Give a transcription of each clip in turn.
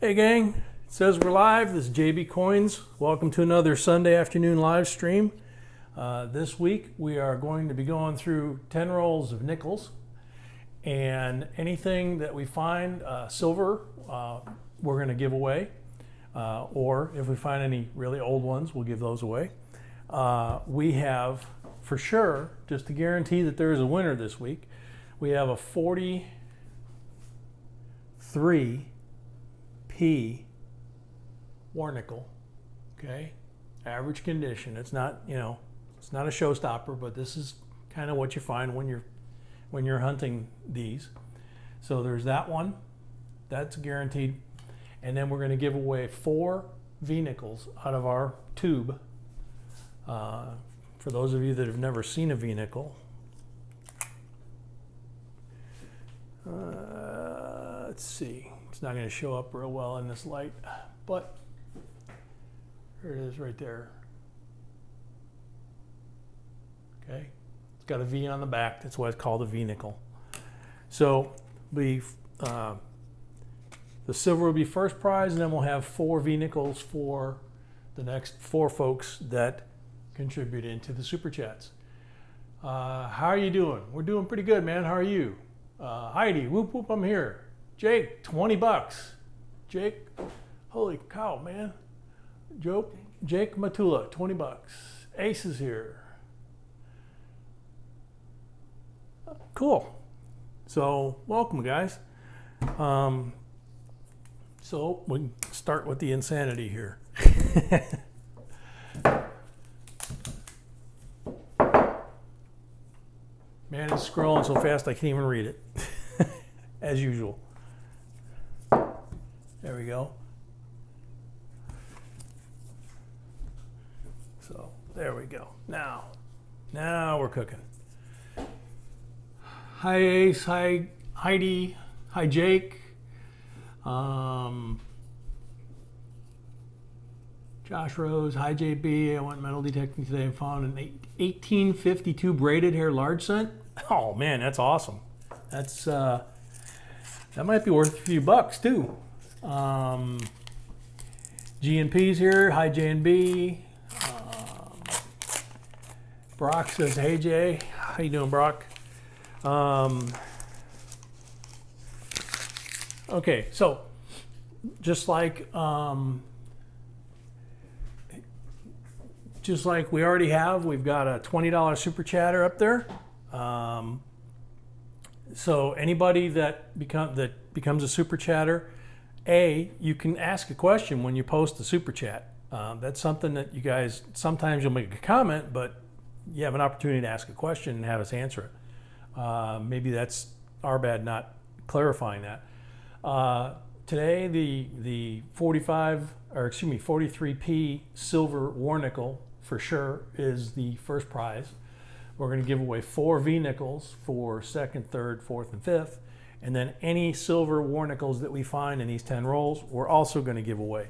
Hey gang, it says we're live. This is JB Coins. Welcome to another Sunday afternoon live stream. This week we are going to be going through 10 rolls of nickels, and anything that we find silver we're going to give away, or if we find any really old ones we'll give those away. We have for sure, just to guarantee that there is a winner this week, we have a 43P war nickel, okay, average condition. It's not, it's not a showstopper, but this is kind of what you find when you're hunting these. So there's that one, that's guaranteed, and then we're going to give away 4 V nickels out of our tube. For those of you that have never seen a V nickel, let's see. It's not going to show up real well in this light, but here it is right there. Okay, it's got a V on the back. That's why it's called a V nickel. So the silver will be first prize, and then we'll have 4 V nickels for the next 4 folks that contribute into the super chats. How are you doing? We're doing pretty good, man. How are you? Heidi, whoop whoop, I'm here. Jake, 20 bucks. Jake, holy cow, man. Jake Matula, 20 bucks. Ace is here. Cool. So, welcome, guys. So, we can start with the insanity here. Man, it's scrolling so fast I can't even read it. As usual. There we go. So there we go. Now we're cooking. Hi Ace, hi Heidi, hi Jake. Josh Rose, hi JB. I went metal detecting today and found an 1852 braided hair large cent. Oh man, that's awesome. That's that might be worth a few bucks too. G&P's here. Hi J&B. Brock says, hey Jay. How you doing, Brock? Okay, so just like we already have, we've got a $20 super chatter up there. So anybody that becomes a super chatter, you can ask a question when you post the super chat. That's something that you guys, sometimes you'll make a comment, but you have an opportunity to ask a question and have us answer it. Maybe that's our bad not clarifying that. Today, the 43P silver war nickel for sure is the first prize. We're going to give away 4 V nickels for 2nd, 3rd, 4th, and 5th. And then any silver war nickels that we find in these 10 rolls, we're also going to give away.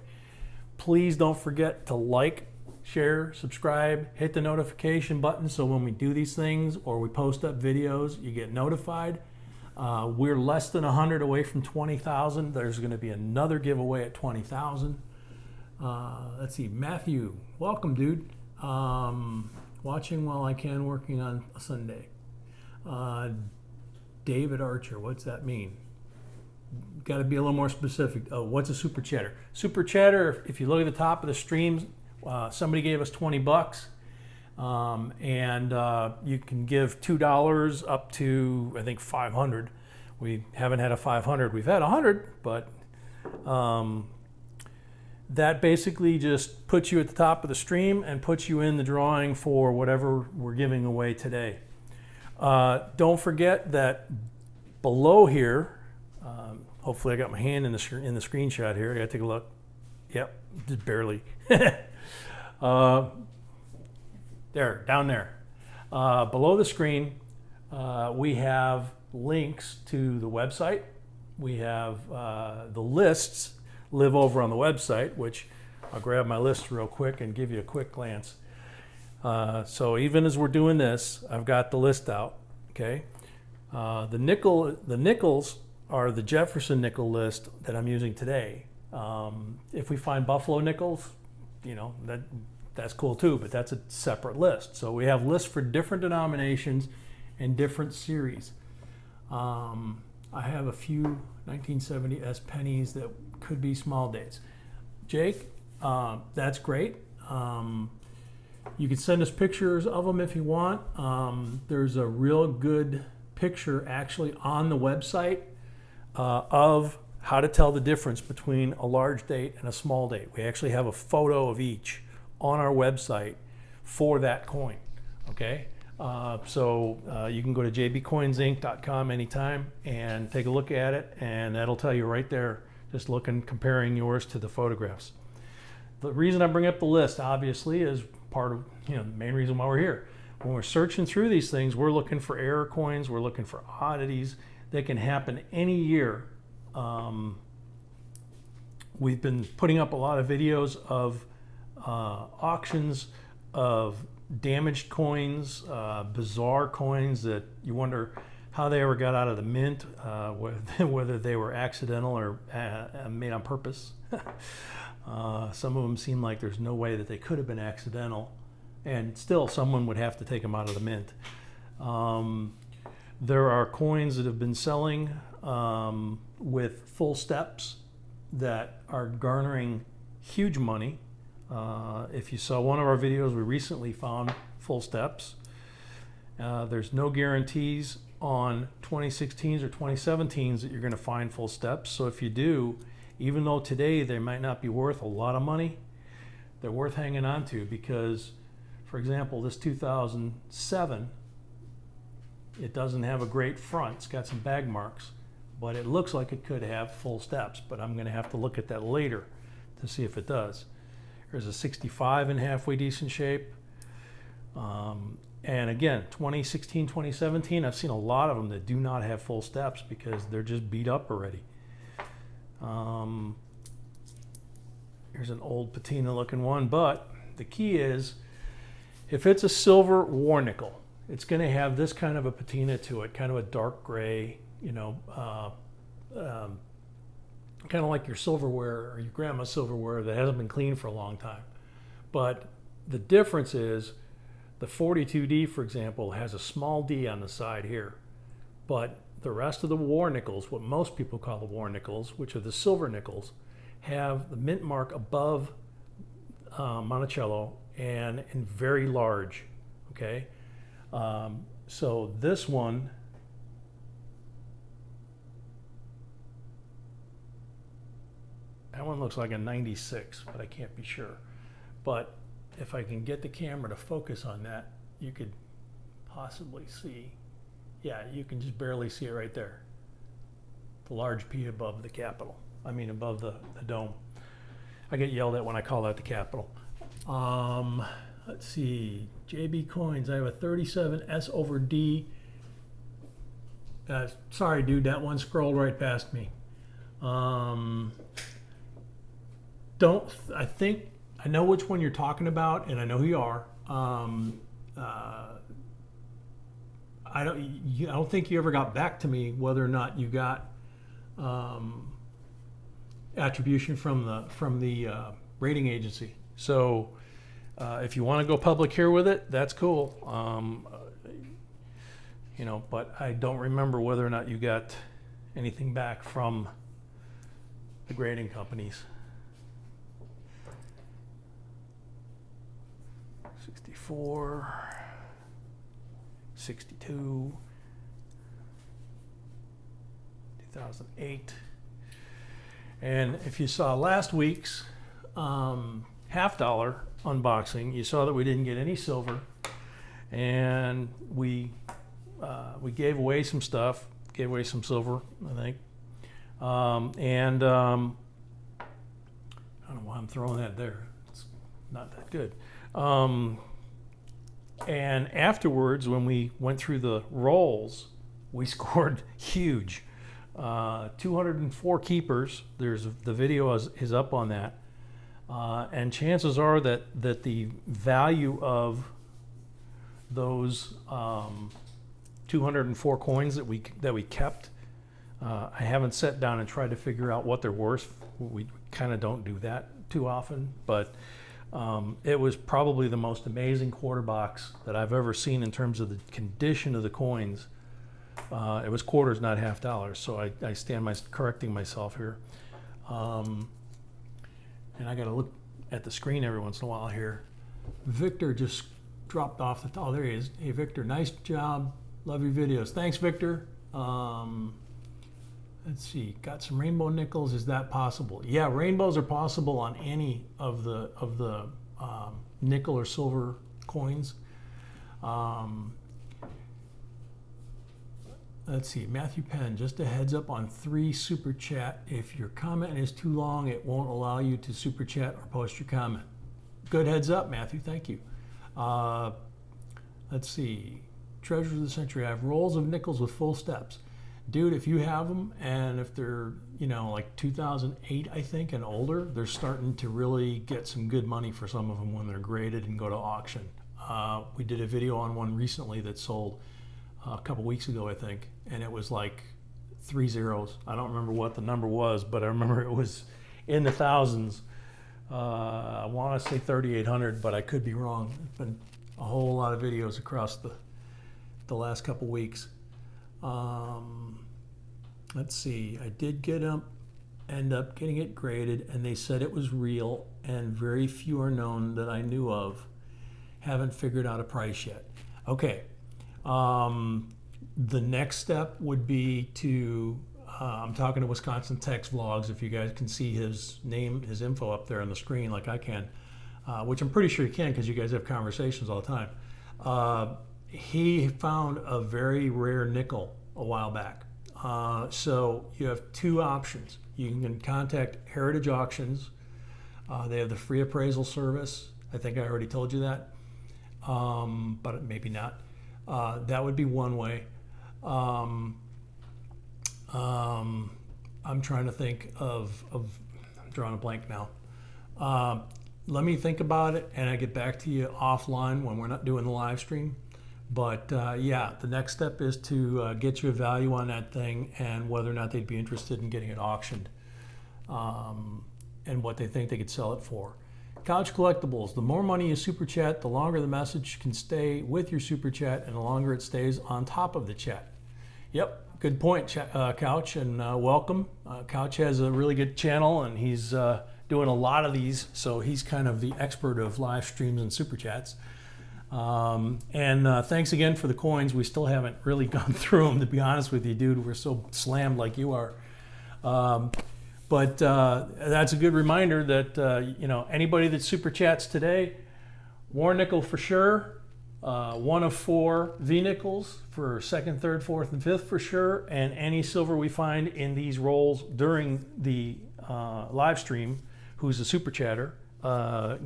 Please don't forget to like, share, subscribe, hit the notification button so when we do these things or we post up videos, you get notified. We're less than 100 away from 20,000. There's going to be another giveaway at 20,000. Let's see, Matthew, welcome, dude. Watching while I can, working on a Sunday. David Archer, what's that mean? Got to be a little more specific. Oh, what's a super chatter? Super chatter, if you look at the top of the streams, somebody gave us 20 bucks. And you can give $2 up to, I think, 500. We haven't had a 500. We've had 100, but that basically just puts you at the top of the stream and puts you in the drawing for whatever we're giving away today. Don't forget that below here, hopefully I got my hand in the screenshot here. I gotta take a look. Yep, just barely. There, down there. Below the screen, we have links to the website. We have the lists live over on the website, which I'll grab my list real quick and give you a quick glance. So even as we're doing this, I've got the list out, okay? The nickels are the Jefferson nickel list that I'm using today. If we find buffalo nickels, you know, that's cool too, but that's a separate list. So we have lists for different denominations and different series. I have a few 1970 S pennies that could be small dates. Jake, that's great. You can send us pictures of them if you want. There's a real good picture actually on the website of how to tell the difference between a large date and a small date. We actually have a photo of each on our website for that coin, okay? So you can go to jbcoinsinc.com anytime and take a look at it, and that'll tell you right there, just looking, comparing yours to the photographs. The reason I bring up the list, obviously, is part of, you know, the main reason why we're here. When we're searching through these things, we're looking for error coins, we're looking for oddities that can happen any year. We've been putting up a lot of videos of auctions of damaged coins, bizarre coins that you wonder how they ever got out of the mint, whether they were accidental or made on purpose. Some of them seem like there's no way that they could have been accidental, and still someone would have to take them out of the mint. There are coins that have been selling with full steps that are garnering huge money. If you saw one of our videos, we recently found full steps. There's no guarantees on 2016s or 2017s that you're going to find full steps. So if you do, even though today they might not be worth a lot of money, they're worth hanging on to, because, for example, this 2007, it doesn't have a great front. It's got some bag marks, but it looks like it could have full steps, but I'm going to have to look at that later to see if it does. There's a 65 in halfway decent shape. And again, 2016, 2017, I've seen a lot of them that do not have full steps because they're just beat up already. Here's an old patina looking one, but the key is, if it's a silver war nickel, it's going to have this kind of a patina to it, kind of a dark gray, you know, kind of like your silverware or your grandma's silverware that hasn't been cleaned for a long time. But the difference is the 42D, for example, has a small D on the side here, but the rest of the war nickels, what most people call the war nickels, which are the silver nickels, have the mint mark above Monticello and in very large, okay? So this one, that one looks like a 96, but I can't be sure. But if I can get the camera to focus on that, you could possibly see. Yeah, you can just barely see it right there. The large P above the capital. I mean, above the dome. I get yelled at when I call that the capital. Let's see, JB Coins. I have a 37 S/D. Sorry, dude, that one scrolled right past me. I know which one you're talking about, and I know who you are. I don't think you ever got back to me whether or not you got attribution from the rating agency. So if you want to go public here with it, that's cool. You know, but I don't remember whether or not you got anything back from the grading companies. 64, 62, 2008. And if you saw last week's half dollar unboxing, you saw that we didn't get any silver, and we gave away some stuff, gave away some silver, I think. I don't know why I'm throwing that there. It's not that good. And afterwards, when we went through the rolls, we scored huge. 204 keepers. The video is up on that. And chances are that the value of those 204 coins that we kept I haven't sat down and tried to figure out what they're worth. We kind of don't do that too often, but it was probably the most amazing quarter box that I've ever seen in terms of the condition of the coins. It was quarters, not half dollars, so I stand correcting myself here. And I got to look at the screen every once in a while here. Victor just dropped off the top. Oh, there he is. Hey, Victor, nice job. Love your videos. Thanks, Victor. Let's see. Got some rainbow nickels. Is that possible? Yeah, rainbows are possible on any of the nickel or silver coins. Let's see. Matthew Penn, just a heads up on 3 super chat. If your comment is too long, it won't allow you to super chat or post your comment. Good heads up, Matthew. Thank you. Let's see. Treasures of the Century. I have rolls of nickels with full steps. Dude, if you have them, and if they're, you know, like 2008, I think, and older, they're starting to really get some good money for some of them when they're graded and go to auction. We did a video on one recently that sold a couple weeks ago, I think, and it was like 3 zeros. I don't remember what the number was, but I remember it was in the thousands. I want to say 3,800, but I could be wrong. It's been a whole lot of videos across the last couple weeks. Let's see, I did end up getting it graded, and they said it was real, and very few are known that I knew of. Haven't figured out a price yet. Okay, the next step would be to, I'm talking to Wisconsin Tech's vlogs, if you guys can see his name, his info up there on the screen like I can, which I'm pretty sure you can because you guys have conversations all the time. He found a very rare nickel a while back. So you have 2 options. You can contact Heritage Auctions. They have the free appraisal service. I think I already told you that, but maybe not. That would be one way. I'm trying to think of I'm drawing a blank now. Let me think about it, and I get back to you offline when we're not doing the live stream. But yeah, the next step is to get you a value on that thing and whether or not they'd be interested in getting it auctioned, and what they think they could sell it for. Couch Collectibles, the more money you super chat, the longer the message can stay with your super chat and the longer it stays on top of the chat. Yep, good point, Couch, and welcome. Couch has a really good channel, and he's doing a lot of these, so he's kind of the expert of live streams and super chats. Thanks again for the coins. We still haven't really gone through them, to be honest with you, dude. We're so slammed like you are. But that's a good reminder that, you know, anybody that super chats today, war nickel for sure, 1 of 4 V nickels for 2nd, 3rd, 4th, and 5th for sure, and any silver we find in these rolls during the live stream, who's a super chatter,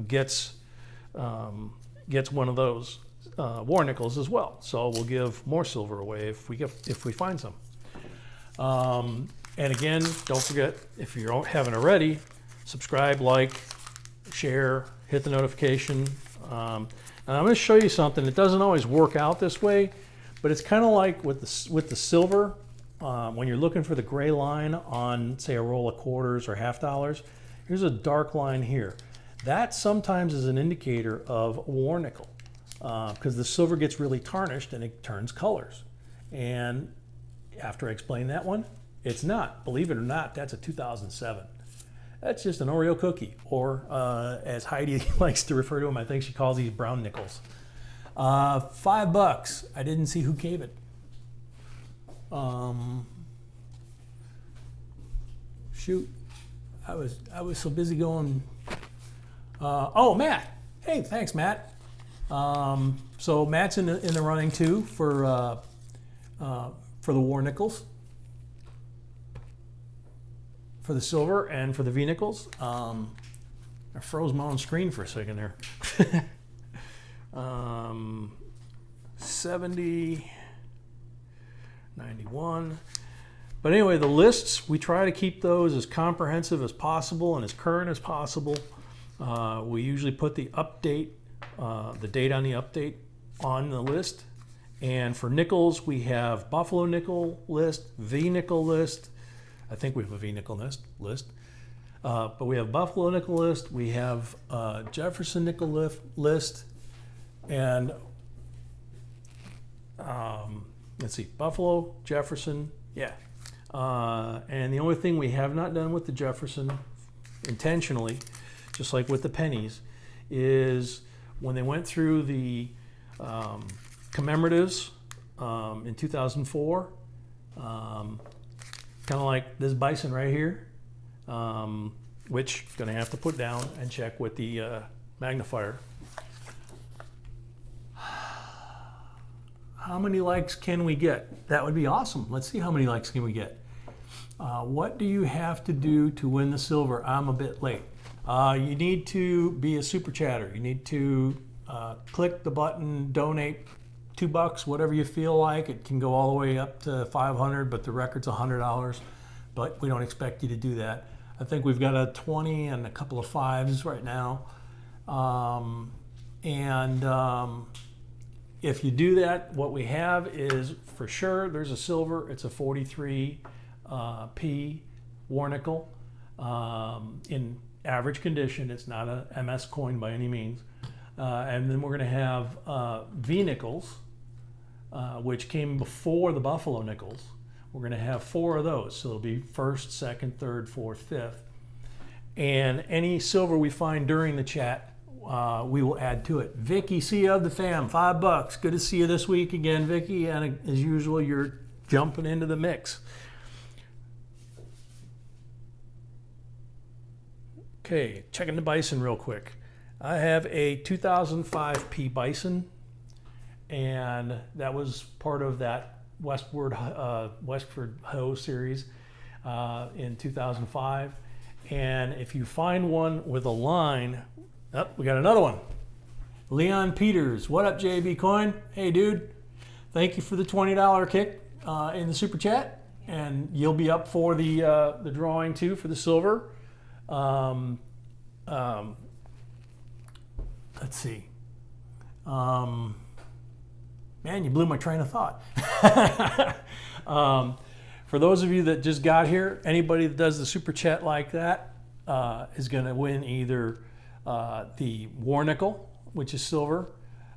gets one of those war nickels as well. So we'll give more silver away if we find some. And again, don't forget, if you haven't already, subscribe, like, share, hit the notification. And I'm going to show you something. It doesn't always work out this way, but it's kind of like with the silver. When you're looking for the gray line on, say, a roll of quarters or half dollars, here's a dark line here. That sometimes is an indicator of war nickel, because the silver gets really tarnished and it turns colors. And after I explain that one, it's not. Believe it or not, that's a 2007. That's just an Oreo cookie, or as Heidi likes to refer to them, I think she calls these brown nickels. $5. I didn't see who gave it. Shoot, I was so busy going. Oh, Matt. Hey, thanks, Matt. So Matt's in the running too for the war nickels, for the silver, and for the V nickels. I froze my own screen for a second there. 70, 91. But anyway, the lists, we try to keep those as comprehensive as possible and as current as possible. We usually put the update, the date on the update on the list, And for nickels, we have Buffalo nickel list, V nickel list. I think we have a V nickel list. But we have Buffalo nickel list, we have Jefferson nickel list, and let's see, Buffalo, Jefferson, yeah. And the only thing we have not done with the Jefferson intentionally, just like with the pennies, is when they went through the commemoratives in 2004, kind of like this bison right here, which I'm going to have to put down and check with the magnifier. How many likes can we get? That would be awesome. Let's see how many likes can we get. What do you have to do to win the silver? I'm a bit late. You need to be a super chatter. You need to click the button, donate $2, whatever you feel like. It can go all the way up to $500, but the record's $100. But we don't expect you to do that. I think we've got a 20 and a couple of 5s right now. If you do that, what we have is, for sure, there's a silver. It's a 43P war nickel in average condition. It's not a MS coin by any means. And then we're going to have V nickels, which came before the Buffalo nickels. We're going to have 4 of those. So it'll be 1st, 2nd, 3rd, 4th, 5th. And any silver we find during the chat, we will add to it. Vicky C of the fam, $5. Good to see you this week again, Vicky. And as usual, you're jumping into the mix. Okay, checking the bison real quick. I have a 2005 bison, and that was part of that Westward Ho series in 2005. And if you find one with a line, oh, we got another one. Leon Peters, what up, JB Coin? Hey, dude, thank you for the $20 kick in the super chat, and you'll be up for the drawing too for the silver. Let's see. Man, you blew my train of thought. For those of you that just got here, anybody that does the super chat like that is going to win either the war nickel, which is silver,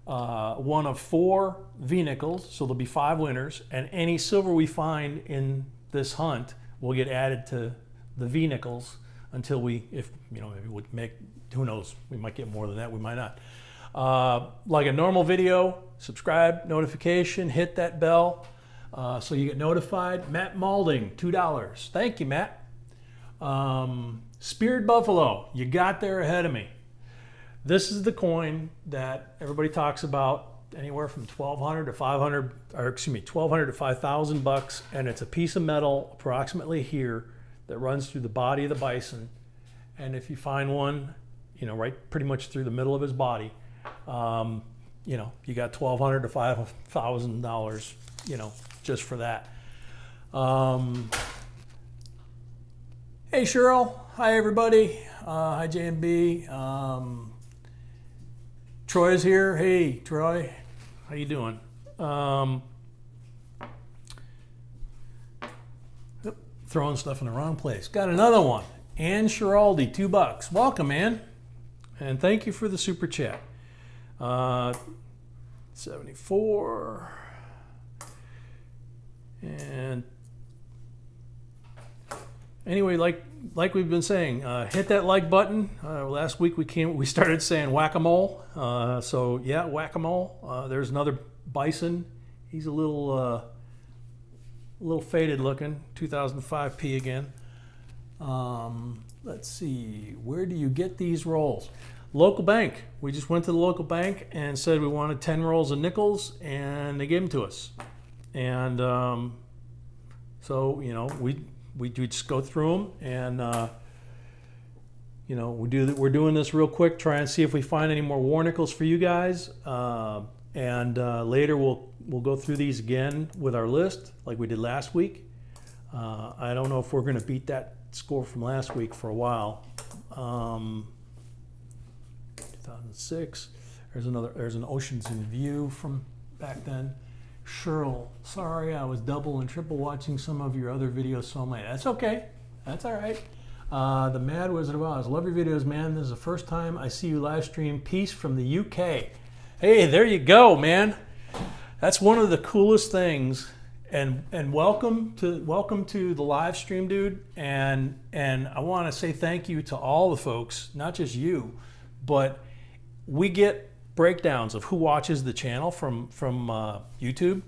one of 4 V nickels, so there'll be 5 winners, and any silver we find in this hunt will get added to the V nickels until we, if you know, maybe we'd make, who knows, we might get more than that, we might not. Like a normal video, subscribe, notification, hit that bell so you get notified. Matt Malding, $2. Thank you, Matt. Speared Buffalo, you got there ahead of me. This is the coin that everybody talks about, anywhere from $1,200 to $500, or excuse me, $1,200 to $5,000, and it's a piece of metal approximately here that runs through the body of the bison. And if you find one, you know, right pretty much through the middle of his body, you know, you got $1,200 to $5,000, you know, just for that. Hey, Cheryl. Hi, everybody. Hi, JMB. Troy's here. Hey, Troy. How you doing? Throwing stuff in the wrong place. Got another one. Ann Schiraldi, $2. Welcome, Ann. And thank you for the super chat. 74. And anyway, like we've been saying, hit that like button. Last week we started saying whack-a-mole. So yeah, whack-a-mole. There's another bison. He's a little faded looking. 2005P again. Let's see, where do you get these rolls? Local bank. We just went to the local bank and said we wanted 10 rolls of nickels, and they gave them to us. And so, you know, we just go through them, and you know, we're doing this real quick, try and see if we find any more war nickels for you guys. And later we'll go through these again with our list like we did last week. I don't know if we're going to beat that score from last week for a while. 2006. There's an Oceans in View from back then. Sherl, sorry I was double and triple watching some of your other videos so late. That's okay. That's all right. The Mad Wizard of Oz. Love your videos, man. This is the first time I see you live stream. Peace from the UK. Hey, there you go, man. That's one of the coolest things. And welcome to the live stream, dude. And I want to say thank you to all the folks, not just you, but we get breakdowns of who watches the channel from YouTube,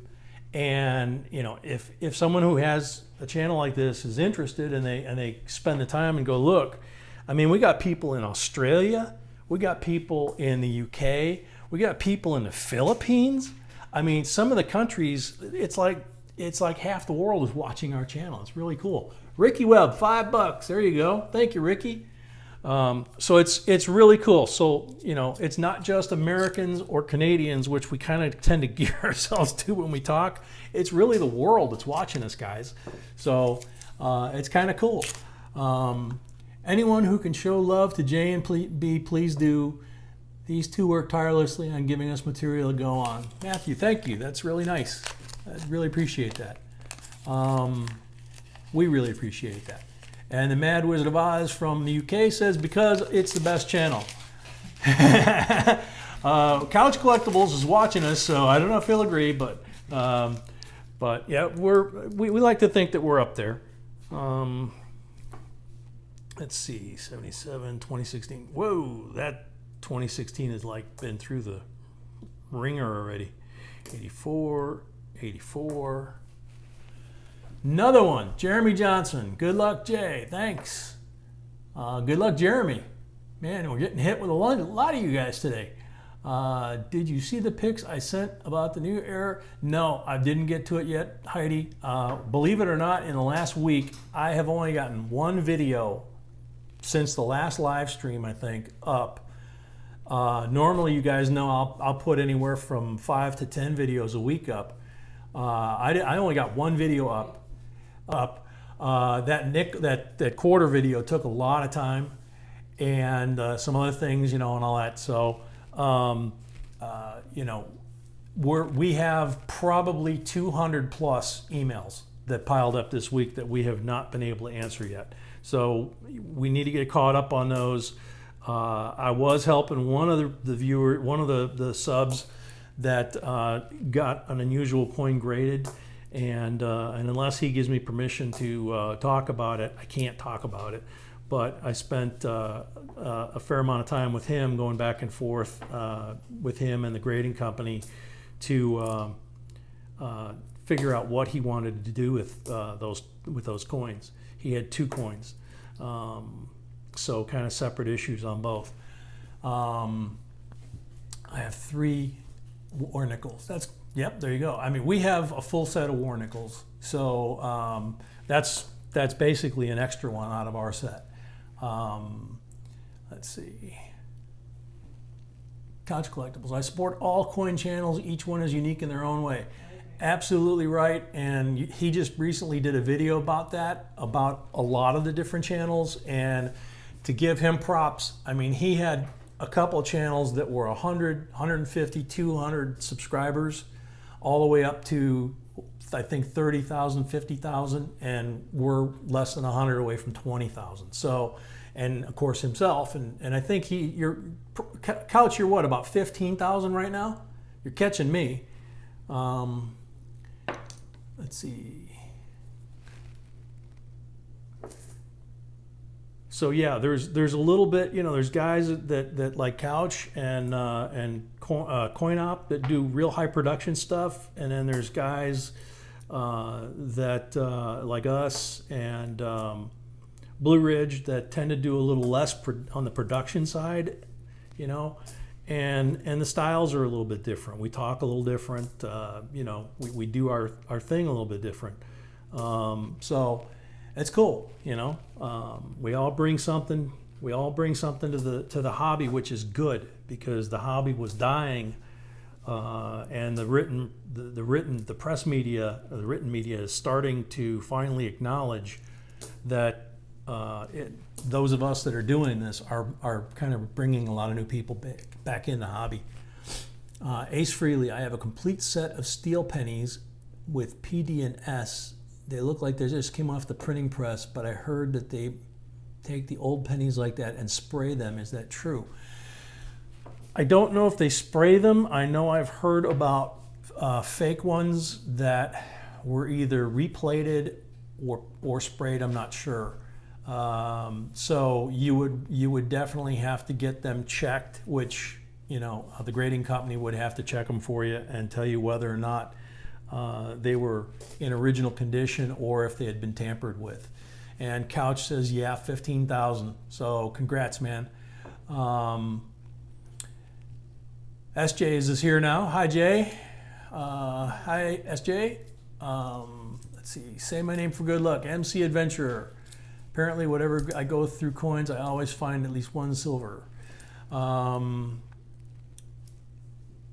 and you know, if someone who has a channel like this is interested and they spend the time and go look, I mean, we got people in Australia, we got people in the UK, we got people in the Philippines. I mean, some of the countries, it's like half the world is watching our channel. It's really cool. Ricky Webb, $5. There you go. Thank you, Ricky. So it's really cool. So, you know, it's not just Americans or Canadians, which we kind of tend to gear ourselves to when we talk. It's really the world that's watching us, guys. So it's kind of cool. Anyone who can show love to J and B, please do. These two work tirelessly on giving us material to go on. Matthew, thank you. That's really nice. I really appreciate that. We really appreciate that. And the Mad Wizard of Oz from the UK says, because it's the best channel. Couch Collectibles is watching us, so I don't know if he'll agree, but yeah, we like to think that we're up there. Let's see, 77, 2016. Whoa, that 2016 has like been through the ringer already. 84, 84. Another one, Jeremy Johnson. Good luck, Jay. Thanks. Good luck, Jeremy. Man, we're getting hit with a lot of you guys today. Did you see the pics I sent about the new era? No, I didn't get to it yet, Heidi. Believe it or not, in the last week, I have only gotten one video since the last live stream, I think, up. Normally, you guys know I'll put anywhere from 5 to 10 videos a week up. I only got one video up. That quarter video took a lot of time, and some other things, you know, and all that. So, you know, we have probably 200 plus emails that piled up this week that we have not been able to answer yet. So we need to get caught up on those. I was helping one of the subs that got an unusual coin graded. And unless he gives me permission to talk about it, I can't talk about it. But I spent a fair amount of time with him, going back and forth with him and the grading company to figure out what he wanted to do with those coins. He had 2 coins, so kind of separate issues on both. I have 3 war nickels. Yep, there you go. I mean, we have a full set of war nickels, so that's basically an extra one out of our set. Let's see. Couch Collectibles. I support all coin channels. Each one is unique in their own way. Absolutely right. And he just recently did a video about that, about a lot of the different channels. And to give him props, I mean, he had a couple of channels that were 100, 150, 200 subscribers, all the way up to, I think, 30,000, 50,000, and we're less than 100 away from 20,000. So, and of course himself, and I think Couch, you're what, about 15,000 right now? You're catching me. Let's see. So yeah, there's a little bit, you know, there's guys that like Couch and CoinOp that do real high production stuff, and then there's guys that like us and Blue Ridge that tend to do a little less on the production side, you know, and the styles are a little bit different. We talk a little different, you know, we do our thing a little bit different. So it's cool, you know. We all bring something. We all bring something to the hobby, which is good, because the hobby was dying, and the press media, the written media is starting to finally acknowledge that those of us that are doing this are kind of bringing a lot of new people back in the hobby. Ace Freely, I have a complete set of steel pennies with PD and S. They look like they just came off the printing press, but I heard that they take the old pennies like that and spray them. Is that true? I don't know if they spray them. I know I've heard about fake ones that were either replated or sprayed. I'm not sure. So you would definitely have to get them checked, which, you know, the grading company would have to check them for you and tell you whether or not they were in original condition or if they had been tampered with. And Couch says, yeah, 15,000. So congrats, man. SJ is here now. Hi, Jay. Hi, SJ. Let's see. Say my name for good luck. MC Adventurer. Apparently, whatever I go through coins, I always find at least one silver.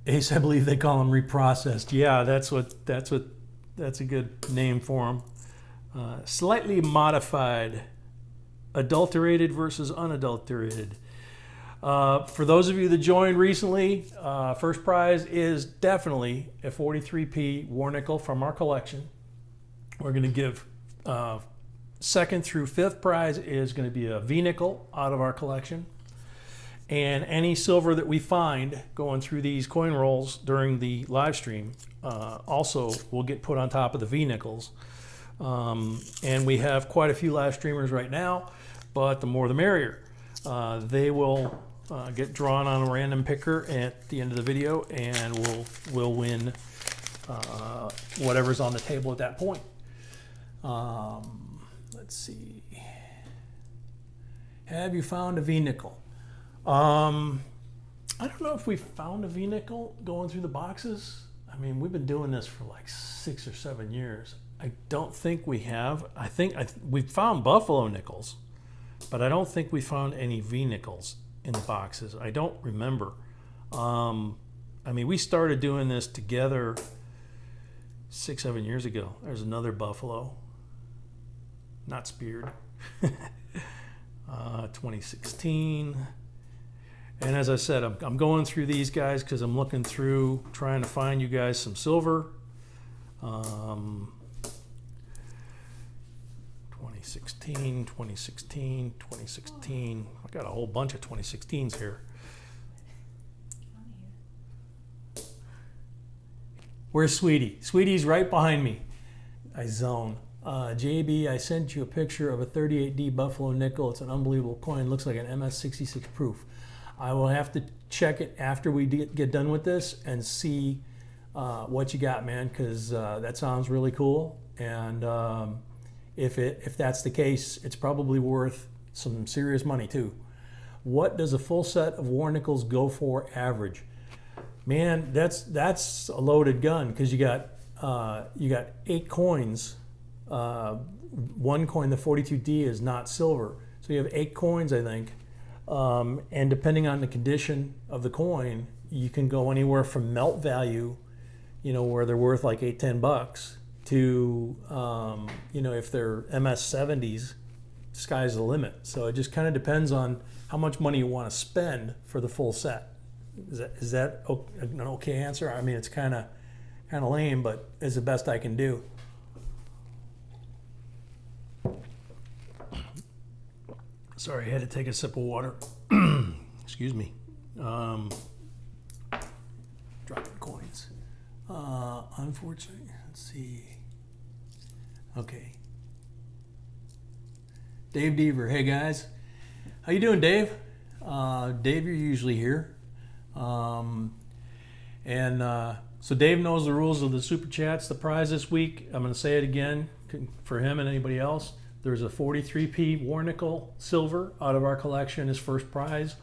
Ace, I believe they call them reprocessed. Yeah, that's a good name for them. Slightly modified, adulterated versus unadulterated. For those of you that joined recently, first prize is definitely a 43P war nickel from our collection. We're going to give second through fifth prize is going to be a V nickel out of our collection. And any silver that we find going through these coin rolls during the live stream also will get put on top of the V nickels. And we have quite a few live streamers right now, but the more the merrier. They will get drawn on a random picker at the end of the video, and we'll win whatever's on the table at that point. Let's see. Have you found a V nickel? I don't know if we found a V nickel going through the boxes. I mean, we've been doing this for like 6 or 7 years. I don't think we have. I think we've found buffalo nickels, but I don't think we found any V nickels in the boxes. I don't remember. I mean, we started doing this together 6, 7 years ago. There's another buffalo, not speared. 2016. And as I said, I'm going through these guys because I'm looking through, trying to find you guys some silver. 2016, 2016, 2016. I got a whole bunch of 2016s here. Where's Sweetie? Sweetie's right behind me. I zone. JB, I sent you a picture of a 38D Buffalo nickel. It's an unbelievable coin. Looks like an MS66 proof. I will have to check it after we get done with this and see what you got, man, because that sounds really cool. And if that's the case, it's probably worth some serious money too. What does a full set of war nickels go for average? Man, that's a loaded gun because you got 8 coins. One coin, the 42D, is not silver, so you have 8 coins, I think. And depending on the condition of the coin, you can go anywhere from melt value, you know, where they're worth like $8-10, to you know, if they're MS70s, sky's the limit. So it just kind of depends on how much money you want to spend for the full set. Is that an okay answer? I mean, it's kind of lame, but it's the best I can do. Sorry, I had to take a sip of water. Excuse me. Dropping coins. Unfortunately, let's see. Okay. Dave Deaver. Hey guys, how you doing, Dave? Dave, you're usually here. So Dave knows the rules of the super chats. The prize this week, I'm going to say it again for him and anybody else. There's a 43P war nickel silver out of our collection is first prize.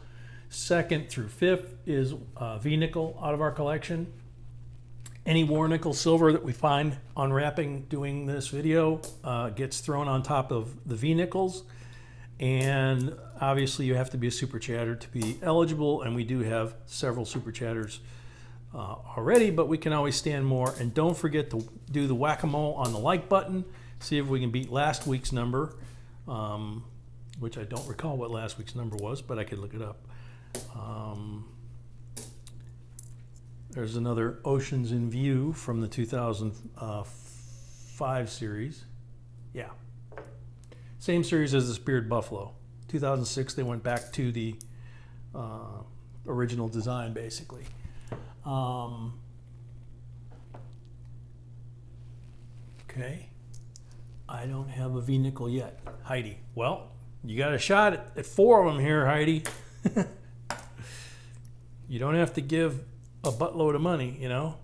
Second through fifth is V nickel out of our collection. Any war nickel silver that we find unwrapping doing this video gets thrown on top of the V nickels. And obviously you have to be a super chatter to be eligible, and we do have several super chatters already, but we can always stand more. And don't forget to do the whack-a-mole on the like button. See if we can beat last week's number, which I don't recall what last week's number was, but I could look it up. There's another Oceans in View from the 2005 series. Yeah. Same series as the Speared Buffalo. 2006, they went back to the original design, basically. Okay. I don't have a V-nickel yet. Heidi. Well, you got a shot at 4 of them here, Heidi. You don't have to give a buttload of money, you know.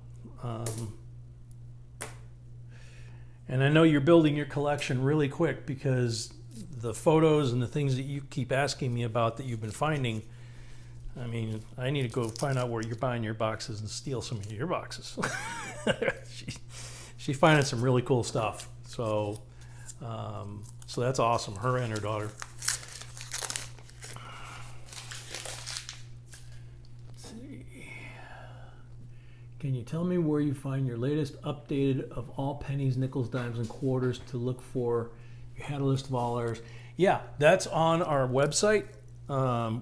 And I know you're building your collection really quick because the photos and the things that you keep asking me about that you've been finding, I mean, I need to go find out where you're buying your boxes and steal some of your boxes. She's finding some really cool stuff. So, so that's awesome, her and her daughter. Can you tell me where you find your latest updated of all pennies, nickels, dimes, and quarters to look for? You had a list of all ours. Yeah, that's on our website.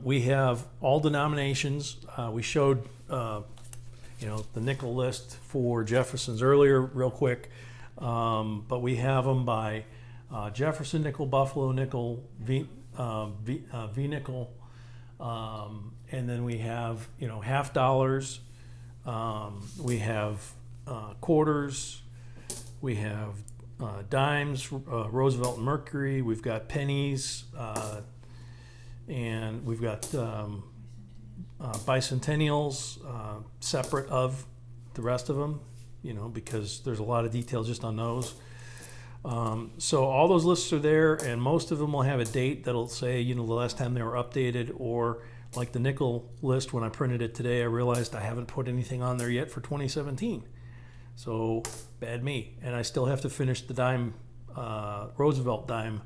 We have all denominations. We showed, you know, the nickel list for Jefferson's earlier, real quick. But we have them by Jefferson nickel, Buffalo nickel, V nickel, and then we have, you know, half dollars. We have quarters, we have dimes, Roosevelt and Mercury, we've got pennies, and we've got bicentennials, separate of the rest of them, you know, because there's a lot of detail just on those. So all those lists are there, and most of them will have a date that'll say, you know, the last time they were updated, or like the nickel list, when I printed it today, I realized I haven't put anything on there yet for 2017. So bad me. And I still have to finish the dime, Roosevelt dime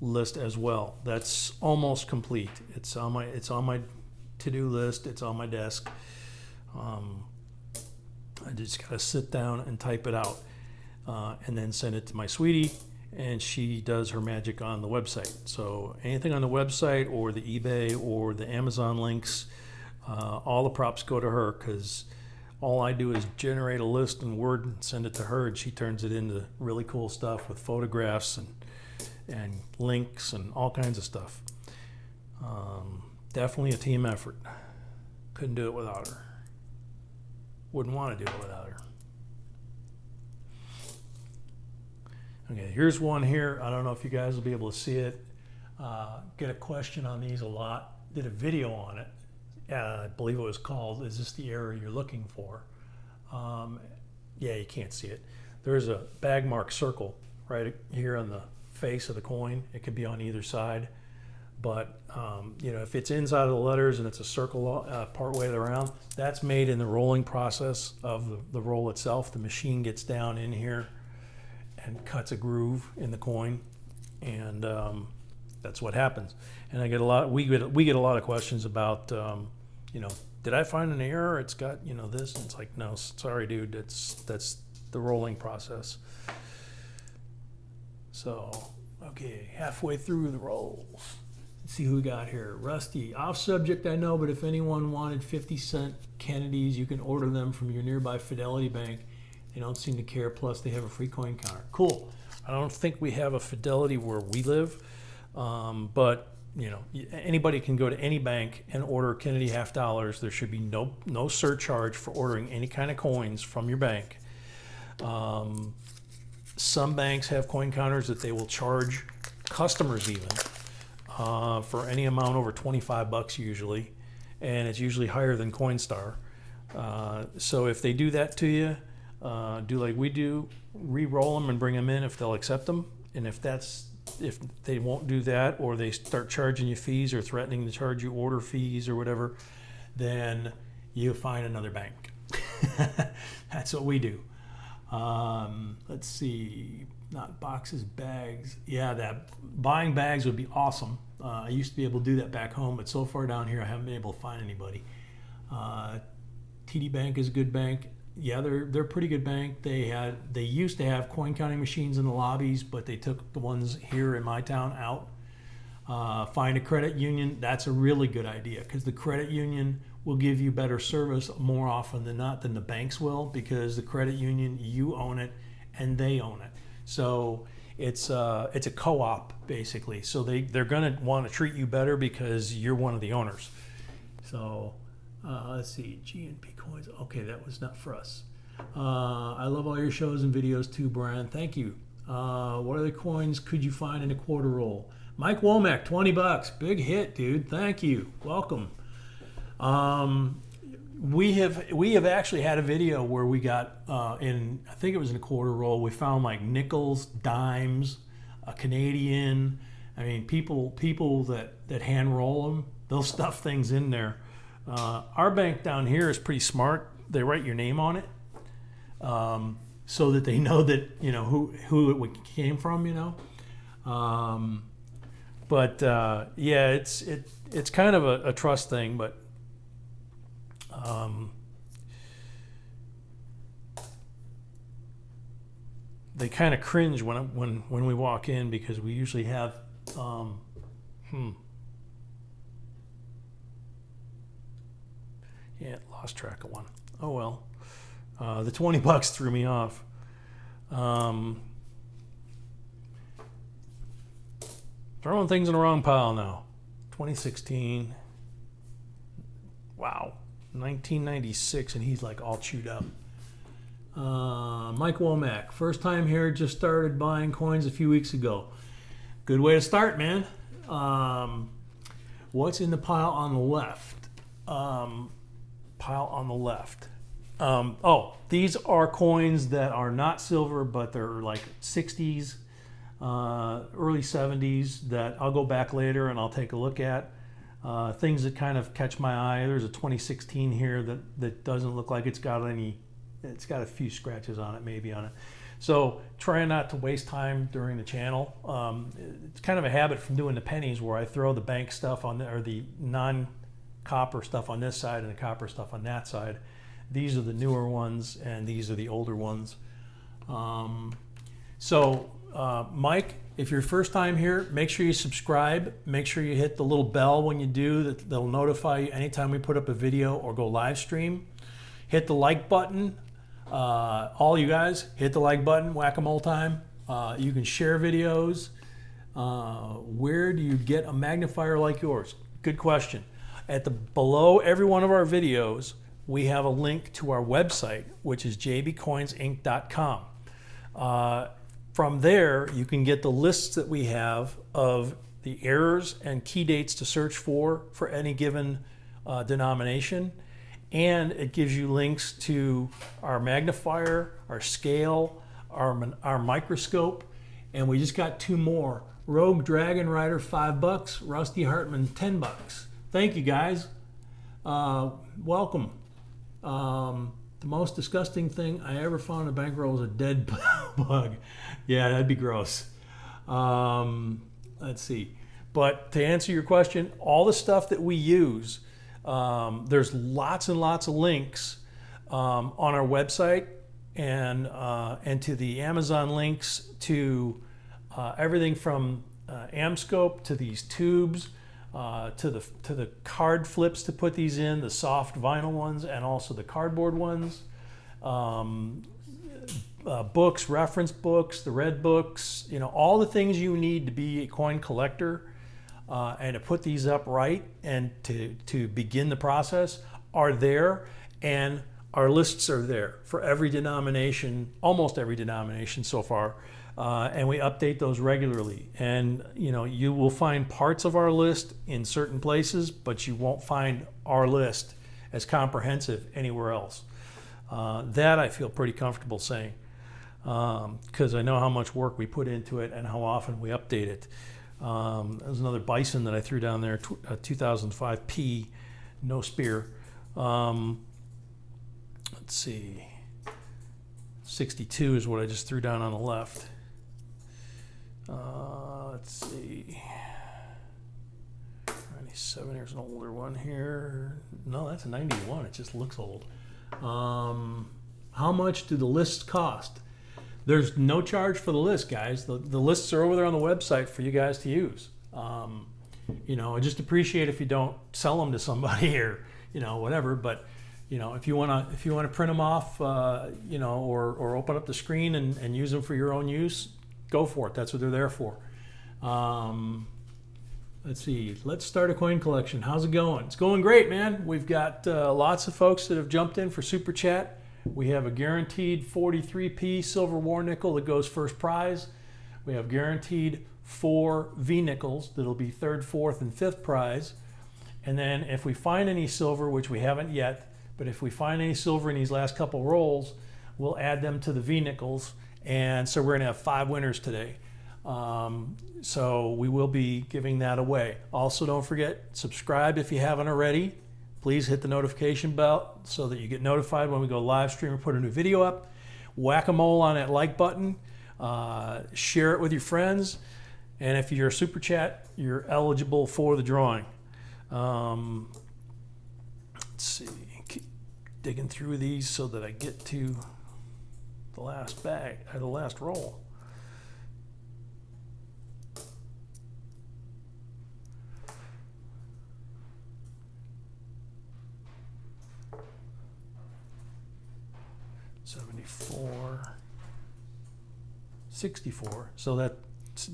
list as well. That's almost complete. It's on my to-do list. It's on my desk. I just gotta sit down and type it out, and then send it to my sweetie, and she does her magic on the website. So anything on the website or the eBay or the Amazon links, all the props go to her, because all I do is generate a list in Word and send it to her, and she turns it into really cool stuff with photographs and links and all kinds of stuff. Definitely a team effort. Couldn't do it without her. Wouldn't want to do it without her. Okay, here's one here. I don't know if you guys will be able to see it. Get a question on these a lot. Did a video on it. I believe it was called, "Is this the error you're looking for?" Yeah, you can't see it. There's a bag mark circle right here on the face of the coin. It could be on either side. But, you know, if it's inside of the letters and it's a circle part way around, that's made in the rolling process of the roll itself. The machine gets down in here and cuts a groove in the coin, and that's what happens. And I get we get a lot of questions about, you know, did I find an error? It's got, you know, this, and it's like, no, sorry, dude, that's the rolling process. So, okay, halfway through the rolls. Let's see who we got here. Rusty, off subject, I know, but if anyone wanted 50-cent Kennedys, you can order them from your nearby Fidelity Bank. They don't seem to care, plus they have a free coin counter. Cool. I don't think we have a Fidelity where we live, but you know, anybody can go to any bank and order Kennedy half dollars. There should be no surcharge for ordering any kind of coins from your bank. Some banks have coin counters that they will charge customers even for any amount over 25 bucks usually, and it's usually higher than Coinstar. So if they do that to you, do like we do, re-roll them and bring them in if they'll accept them. And if they won't do that, or they start charging you fees or threatening to charge you order fees or whatever, then you find another bank. That's what we do. Let's see, not boxes, bags. Yeah, that buying bags would be awesome. I used to be able to do that back home, but so far down here I haven't been able to find anybody. TD Bank is a good bank. Yeah, they're a pretty good bank. They used to have coin counting machines in the lobbies, but they took the ones here in my town out. Find a credit union. That's a really good idea, because the credit union will give you better service more often than not than the banks will, because the credit union, you own it and they own it. So it's a co-op basically. So they're going to want to treat you better because you're one of the owners. So let's see, GNP coins. Okay, that was not for us. I love all your shows and videos too, Brian. Thank you. What other coins could you find in a quarter roll? Mike Womack, 20 bucks. Big hit, dude. Thank you. Welcome. We have actually had a video where we got I think it was in a quarter roll. We found like nickels, dimes, a Canadian. I mean, people that hand roll them, they'll stuff things in there. Our bank down here is pretty smart. They write your name on it, so that they know that who it came from. Yeah, it's kind of a trust thing, but they kind of cringe when we walk in, because we usually have yeah, lost track of one. Oh well. The 20 bucks threw me off. Throwing things in the wrong pile now. 2016. Wow. 1996, and he's like all chewed up. Mike Womack, first time here, just started buying coins a few weeks ago. Good way to start, man. What's in the pile on the left? Pile on the left. Oh, these are coins that are not silver, but they're like 60s, early 70s, that I'll go back later and I'll take a look at. Things that kind of catch my eye. There's a 2016 here that doesn't look like it's got any. It's got a few scratches on it, maybe on it. So try not to waste time during the channel. It's kind of a habit from doing the pennies, where I throw the bank stuff on or the non-copper stuff on this side and the copper stuff on that side. These are the newer ones and these are the older ones. Mike, if you're first time here, make sure you subscribe. Make sure you hit the little bell when you do. That'll notify you anytime we put up a video or go live stream. Hit the like button. All you guys, hit the like button, whack-a-mole time. You can share videos. Where do you get a magnifier like yours? Good question. Below every one of our videos, we have a link to our website, which is JBCOINSINC.com. From there, you can get the lists that we have of the errors and key dates to search for any given denomination. And it gives you links to our magnifier, our scale, our microscope, and we just got 2 more. Rogue Dragon Rider, $5. Rusty Hartman, $10. Thank you, guys. Welcome. The most disgusting thing I ever found in a bankroll is a dead bug. Yeah, that'd be gross. Let's see. But to answer your question, all the stuff that we use, there's lots and lots of links on our website, and to the Amazon links, to everything from AmScope to these tubes, to the card flips to put these in, the soft vinyl ones and also the cardboard ones, books, reference books, the red books, all the things you need to be a coin collector. And to put these up right and to begin the process are there, and our lists are there for every denomination, almost every denomination so far, and we update those regularly. And you will find parts of our list in certain places, but you won't find our list as comprehensive anywhere else. That I feel pretty comfortable saying, because I know how much work we put into it and how often we update it. There's another bison that I threw down there, 2005 P, no spear. Let's see, 62 is what I just threw down on the left. Let's see, 97, here's an older one here. No, that's a 91, it just looks old. How much do the lists cost? There's no charge for the list, guys. The lists are over there on the website for you guys to use. I just appreciate if you don't sell them to somebody or you know, whatever. But you know, if you want to print them off, you know, or open up the screen and use them for your own use, go for it. That's what they're there for. Let's see. Let's start a coin collection. How's it going? It's going great, man. We've got lots of folks that have jumped in for Super Chat. We have a guaranteed 43p silver war nickel that goes first prize. We have guaranteed 4 V nickels that'll be third, fourth, and fifth prize. And then if we find any silver, which we haven't yet, but if we find any silver in these last couple rolls, we'll add them to the V nickels. And so we're going to have 5 winners today. So we will be giving that away. Also, don't forget, subscribe if you haven't already. Please hit the notification bell so that you get notified when we go live stream or put a new video up. Whack-a-mole on that like button. Share it with your friends. And if you're a Super Chat, you're eligible for the drawing. Let's see. Keep digging through these so that I get to the last bag, or the last roll. $74, $64. So that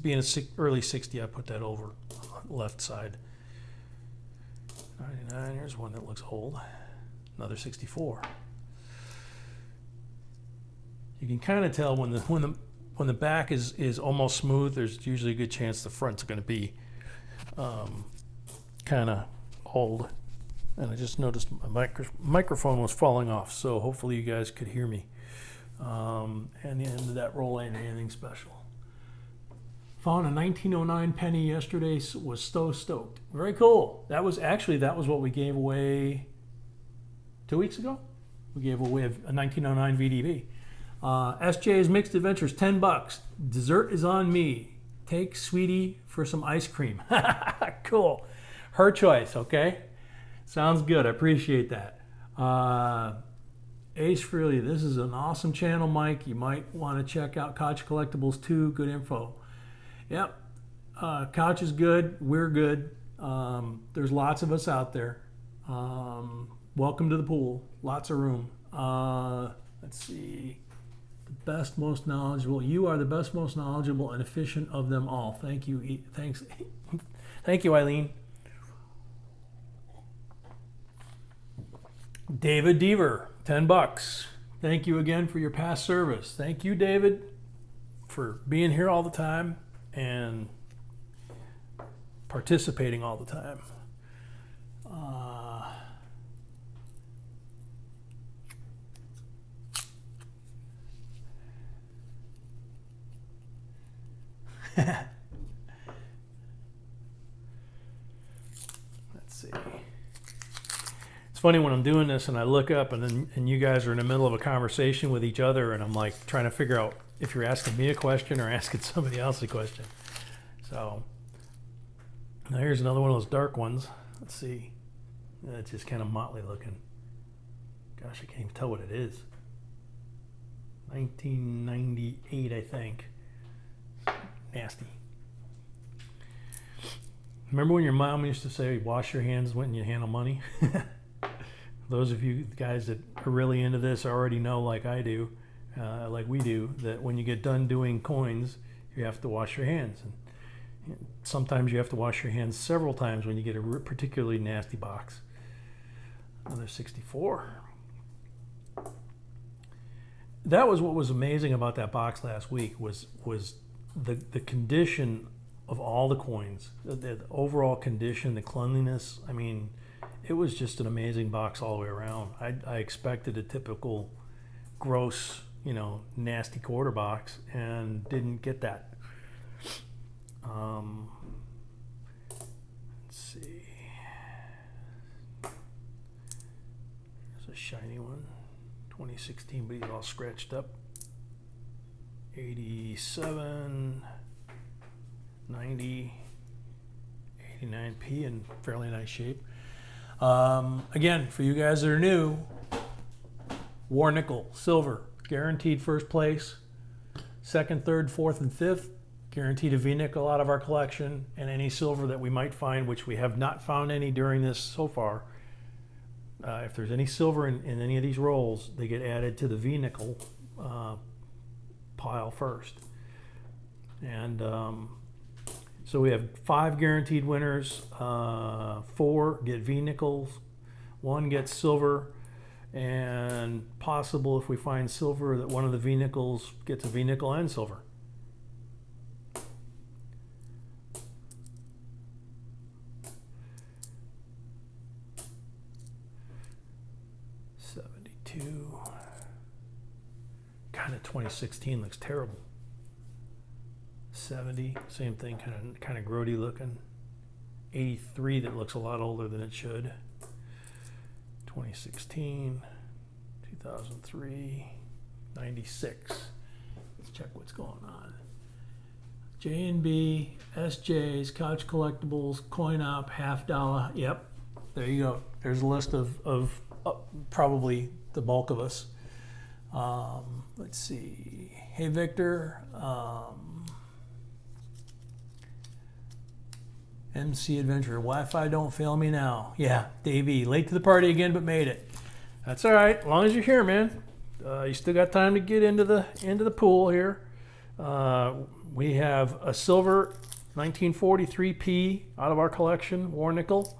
being a early 60, I put that over on the left side. 99. Here's one that looks old. Another 64. You can kind of tell when the back is almost smooth. There's usually a good chance the front's going to be kind of old. And I just noticed my microphone was falling off, so hopefully you guys could hear me. And the end of that roll ain't anything special. Found a 1909 penny yesterday, was so stoked. Very cool. That was what we gave away 2 weeks ago. We gave away a 1909 VDB. SJ's Mixed Adventures, $10. Dessert is on me. Take Sweetie for some ice cream. Cool. Her choice, okay? Sounds good. I appreciate that. Ace Freely, this is an awesome channel, Mike. You might want to check out Couch Collectibles too. Good info. Yep. Couch is good. We're good. There's lots of us out there. Welcome to the pool. Lots of room. Let's see. The best, most knowledgeable. You are the best, most knowledgeable, and efficient of them all. Thank you. Thanks. Thank you, Eileen. David Deaver, $10. Thank you again for your past service. Thank you, David, for being here all the time and participating all the time. Let's see. It's funny when I'm doing this and I look up and you guys are in the middle of a conversation with each other and I'm like trying to figure out if you're asking me a question or asking somebody else a question. So now here's another one of those dark ones. Let's see. It's just kind of motley looking. Gosh, I can't even tell what it is. 1998, I think. Nasty. Remember when your mom used to say, wash your hands when you handle money? Those of you guys that are really into this already know, like I do, like we do, that when you get done doing coins, you have to wash your hands. And sometimes you have to wash your hands several times when you get a particularly nasty box. Another 64. That was what was amazing about that box last week was the condition of all the coins, the overall condition, the cleanliness. I mean, it was just an amazing box all the way around. I expected a typical gross, nasty quarter box and didn't get that. Let's see. There's a shiny one. 2016, but he's all scratched up. 87, 90, 89p in fairly nice shape. Again, for you guys that are new, war nickel, silver, guaranteed first place. Second, third, fourth, and fifth, guaranteed a V nickel out of our collection, and any silver that we might find, which we have not found any during this so far, If there's any silver in any of these rolls, they get added to the V-nickel pile first. And so we have 5 guaranteed winners. 4 get V-nickels, 1 gets silver, and possible if we find silver that one of the V-nickels gets a V-nickel and silver. Kind of 2016 looks terrible. 70, same thing, kind of grody looking. 83, that looks a lot older than it should. 2016, 2003, 96. Let's check what's going on. J&B, SJs, Couch Collectibles, Coin Op, Half Dollar. Yep, there you go. There's a list of probably the bulk of us. Let's see. Hey Victor, MC Adventure, Wi-Fi don't fail me now. Yeah, Davey, late to the party again, but made it. That's all right, as long as you're here, man. You still got time to get into the pool here. We have a silver 1943P out of our collection, war nickel,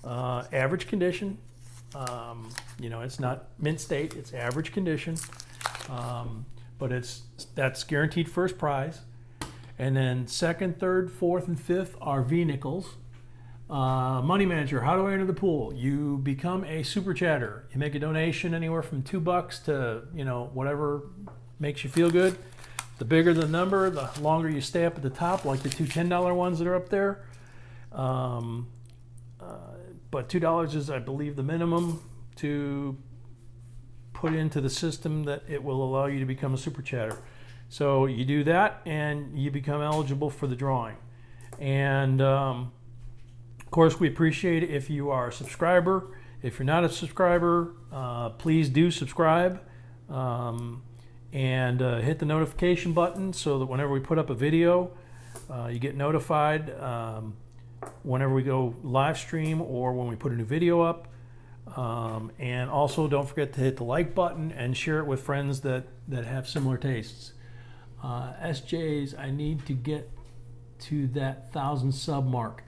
average condition. You know, it's not mint state, it's average condition, but that's guaranteed first prize. And then second, third, fourth, and fifth are V-nickels. Money manager, how do I enter the pool? You become a super chatter. You make a donation anywhere from $2 to, you know, whatever makes you feel good. The bigger the number, the longer you stay up at the top, like the 2 $10 ones that are up there. But $2 is, I believe, the minimum to put into the system that it will allow you to become a super chatter. So you do that and you become eligible for the drawing. And of course, we appreciate it if you are a subscriber. If you're not a subscriber, please do subscribe and hit the notification button so that whenever we put up a video, you get notified whenever we go live stream or when we put a new video up. And also don't forget to hit the like button and share it with friends that have similar tastes. SJs, I need to get to that 1,000 sub mark.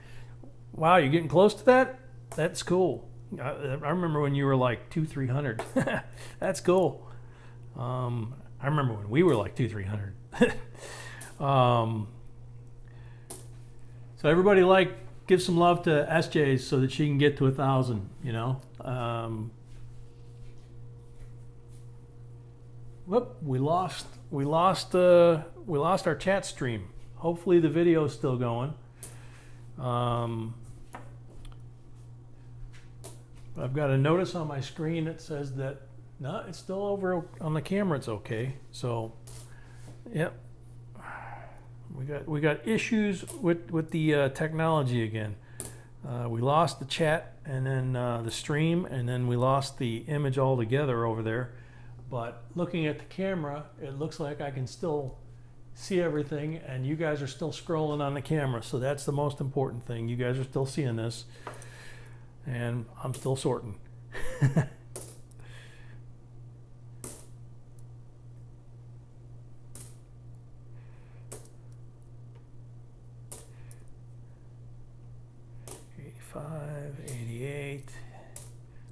Wow, you're getting close to that? That's cool. I remember when you were like 200-300. That's cool. I remember when we were like 200-300. So everybody give some love to SJs so that she can get to 1,000, you know. Whoop, we lost our chat stream. Hopefully the video is still going. I've got a notice on my screen that says that no, it's still over on the camera. It's okay. So, yep, we got issues with the technology again. We lost the chat and then the stream, and then we lost the image altogether over there. But looking at the camera, it looks like I can still see everything, and you guys are still scrolling on the camera. So that's the most important thing. You guys are still seeing this, and I'm still sorting.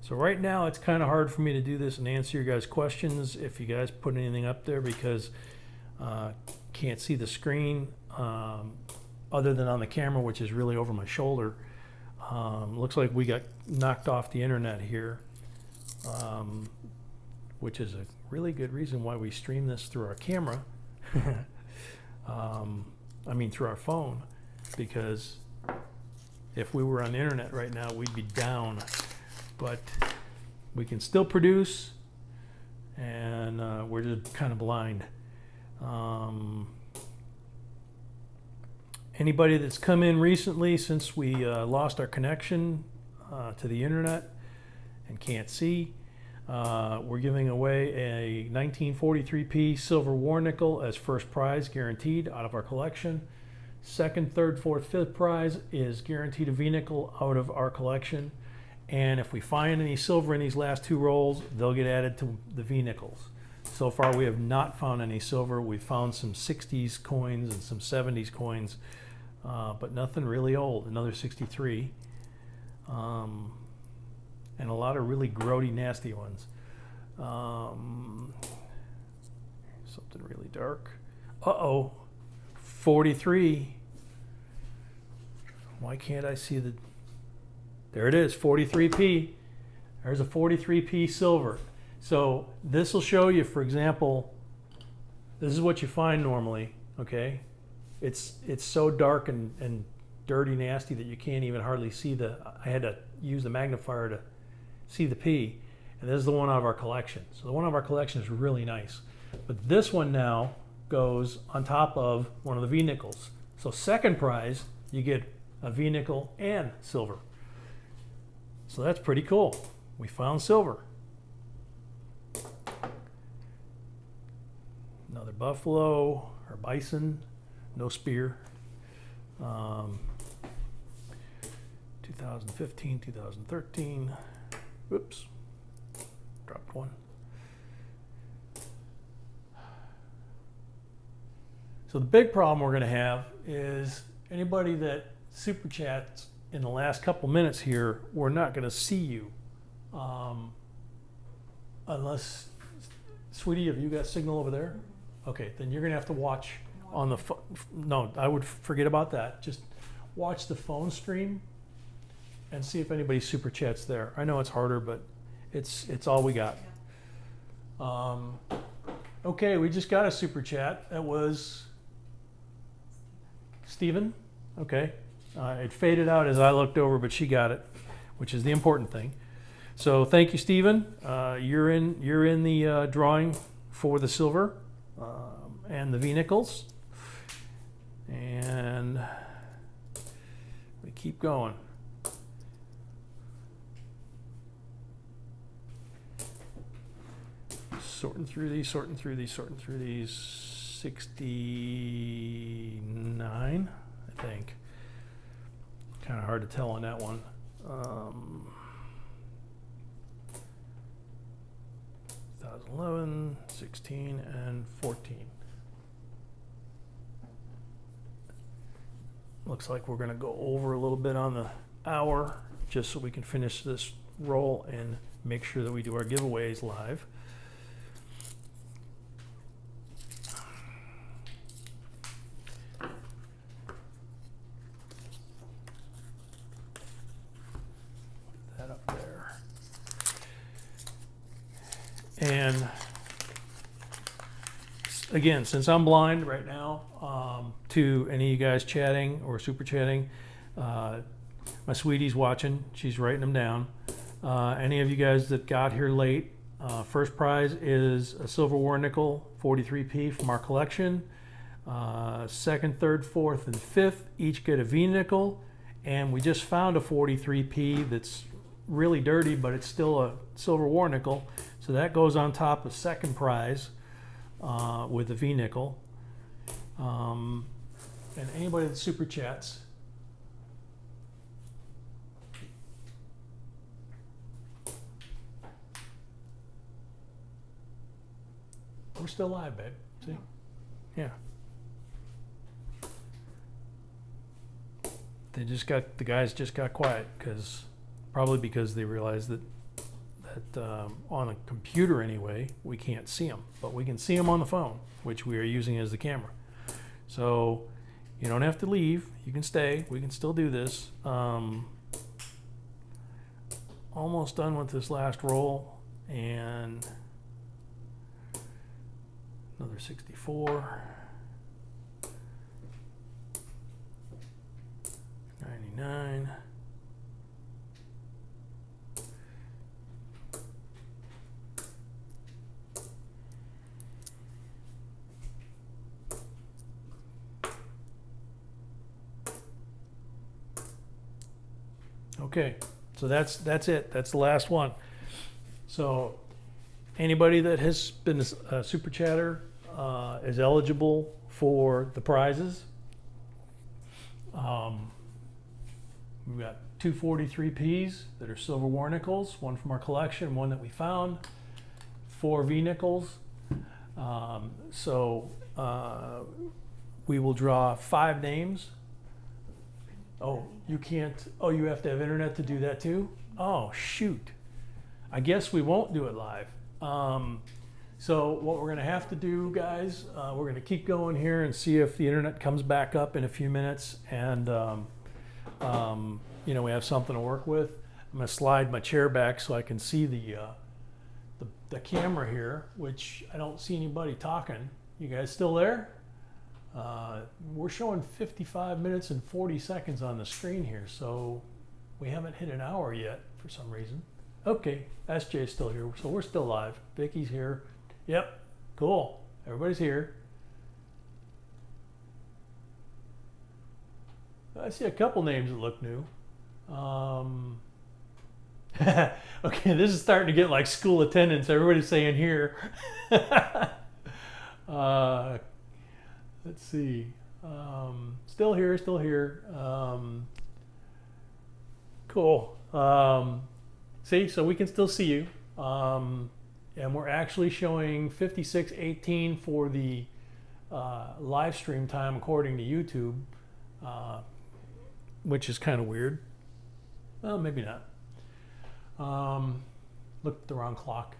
So right now it's kind of hard for me to do this and answer your guys' questions if you guys put anything up there because can't see the screen other than on the camera, which is really over my shoulder. Looks like we got knocked off the internet here, which is a really good reason why we stream this through our camera. I mean through our phone, because if we were on the internet right now, we'd be down. But we can still produce, and we're just kind of blind. Anybody that's come in recently since we lost our connection to the internet and can't see, we're giving away a 1943P silver war nickel as first prize, guaranteed out of our collection. Second, third, fourth, fifth prize is guaranteed a V-nickel out of our collection. And if we find any silver in these last two rolls, they'll get added to the V nickels. So far we have not found any silver. We've found some 60s coins and some 70s coins, but nothing really old. Another 63. And a lot of really grody, nasty ones. Something really dark. Uh-oh, 43. Why can't I see the... There it is, 43p. There's a 43p silver. So this will show you, for example, this is what you find normally, okay? It's so dark and dirty, nasty that you can't even hardly see the... I had to use the magnifier to see the P. And this is the one out of our collection. So the one out of our collection is really nice. But this one now goes on top of one of the V nickels. So second prize, you get a V nickel and silver. So that's pretty cool. We found silver. Another buffalo or bison, no spear. 2015, 2013. Oops, dropped one. So the big problem we're going to have is anybody that super chats in the last couple minutes here, we're not going to see you. Unless, sweetie, have you got signal over there? Okay, then you're going to have to watch on the phone. No, I would forget about that. Just watch the phone stream and see if anybody super chats there. I know it's harder, but it's all we got. Okay, we just got a super chat. That was Stephen. Okay, it faded out as I looked over, but she got it, which is the important thing. So thank you, Stephen. You're in the drawing for the silver and the V nickels, and we keep going. Sorting through these, sorting through these, sorting through these. 69, I think. Kind of hard to tell on that one. 2011, 16, and 14. Looks like we're going to go over a little bit on the hour just so we can finish this roll and make sure that we do our giveaways live. And again, since I'm blind right now, to any of you guys chatting or super chatting, my sweetie's watching. She's writing them down. Any of you guys that got here late, first prize is a silver war nickel 43p from our collection. Second, third, fourth, and fifth each get a V nickel. And we just found a 43p that's really dirty, but it's still a silver war nickel. So that goes on top of second prize with the V nickel. And anybody that super chats, we're still live, babe. See? Yeah. The guys just got quiet probably because they realized that on a computer anyway, we can't see them, but we can see them on the phone, which we are using as the camera. So you don't have to leave. You can stay. We can still do this. Almost done with this last roll, and another 64, 99. Okay, so that's it. That's the last one. So anybody that has been a super chatter is eligible for the prizes. We've got two 43Ps that are silver war nickels, one from our collection, one that we found, 4 V nickels. We will draw 5 names. Oh, you can't, oh, you have to have internet to do that too? Oh, shoot. I guess we won't do it live. So what we're gonna have to do, guys, we're gonna keep going here and see if the internet comes back up in a few minutes, and you know, we have something to work with. I'm gonna slide my chair back so I can see the camera here, which I don't see anybody talking. You guys still there? We're showing 55 minutes and 40 seconds on the screen here, so we haven't hit an hour yet for some reason. Okay, SJ's still here, so we're still live. Vicky's here. Yep, cool. Everybody's here. I see a couple names that look new. Okay, this is starting to get like school attendance. Everybody's saying here. Let's see. Still here, still here. Cool. See, so we can still see you. And we're actually showing 56:18 for the live stream time according to YouTube, which is kind of weird. Well, maybe not. Looked at the wrong clock.